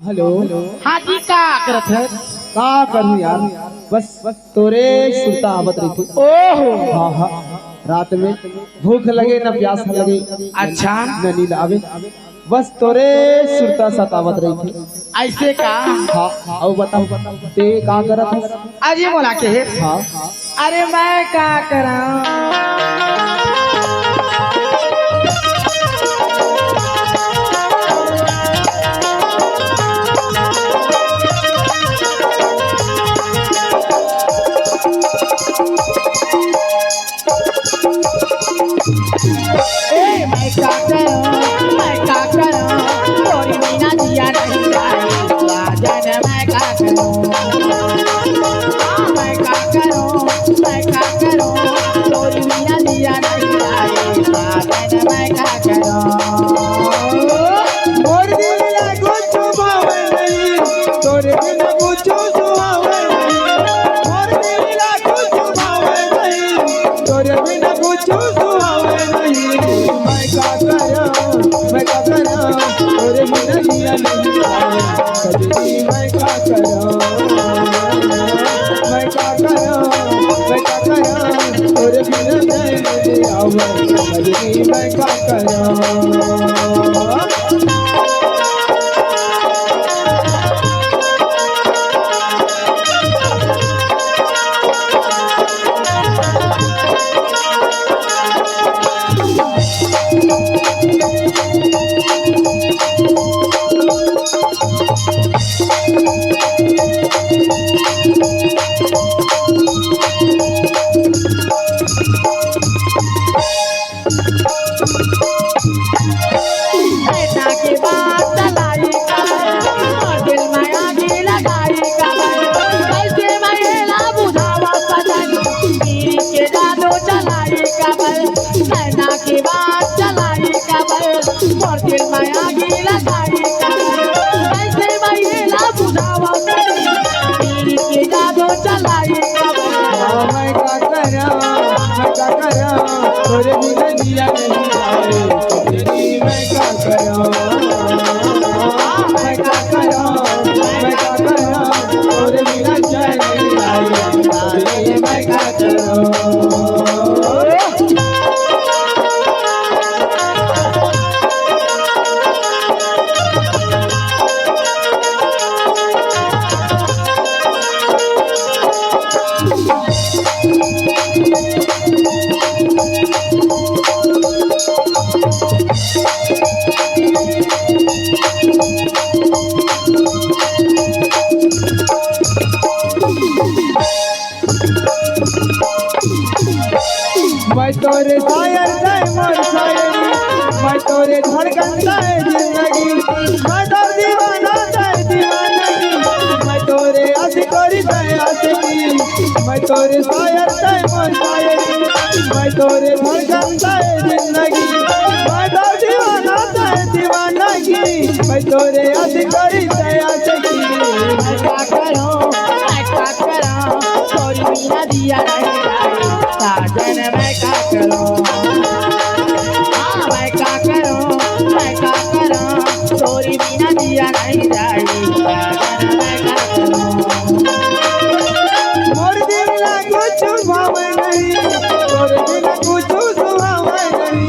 Hello. हाँ जी का करत है। का करूँ यार, बस तोरे सुरता आवत रही थी। ओहो हाँ हाँ, रात में भूख लगे न प्यास लगे, अच्छा न नींद आवे, बस तोरे सुरता सतावत रही थी। ऐसे का। हाँ, अब बताओ ते का करत हस? अरे बोला के हाँ, अरे मैं का करा। मैं का करूं, मैं का करूं, तोरी बिना जिया नहीं जाएगा जाने मैं का करूं। मैं का करूं, मैं का करूं, तोरी बिना जिया नहीं जाएगा जाने मैं का करूं। मोर दिल ला कुछ भावे नहीं, तोरे बिना कुछ सुहावे नहीं। मोर दिल ला कुछ भावे नहीं, तोरे बिना कुछ सुहावे नहीं। मैं का करूं, तोरे बिना जिया नहीं जाए कजरी। मैं का करूं, मैं का करूं, मैं का करूं, तोरे बिना नहीं आवे कजरी। मैं का करूं। ऐसा के बात चलाई कमर, दिल में आगे लगाई कमर, कैसे महिला बुझावा सजन, पीरी के जादू चलाई कमर। ऐसा के बात चलाई कमर, और दिल में आगे लगाई कमर, कैसे महिला बुझावा सजन, पीरी के जादू चलाई कमर। मैं का करूं, तोरे बिना जिया नहीं जाए कजरी। मैं का करूं, मैं का करूं, मैं का करूं, तोरे बिना जिया नहीं जाए कजरी। मैं का करूं। मैं तोरे शायर है मोर शायरी, मैं तोरे धड़कन है जिंदगी, मैं तो दीवाना है दीवानगी, मैं तोरे आशिकोरी है आशिकी। मैं तोरे शायर है मोर शायरी, मैं तोरे धड़कन है जिंदगी, मैं तो दीवाना है दीवानगी, मैं तोरे आशिकोरी है आशिकी। मैं का करूं, मैं का करूं, तोरी बिना जिया नहीं जाए साजन। मैं का करूं, हाँ मैं का करूं, मैं का करूं, तोरी बिना जिया नहीं जाए साजन। मैं का करूं। मोर दिल ला कुछ भावे नहीं, तोरे बिना कुछ सुहावे नहीं।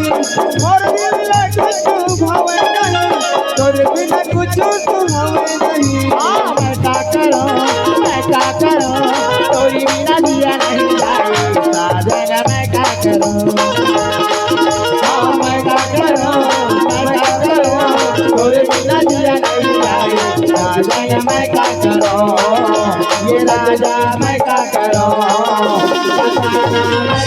मोर दिल ला कुछ भावे नहीं, तोरे बिना कुछ सुहावे नहीं। हाँ मैं का करूं, मैं का करूं, तोरी बिना जिया नहीं जाए साजन। मैं का करूं, हाँ मैं का करूं, मैं का करूं, तोरी बिना जिया नहीं जाए साजन। मैं का करूं, ये राजा मैं का करूं, बताना मैं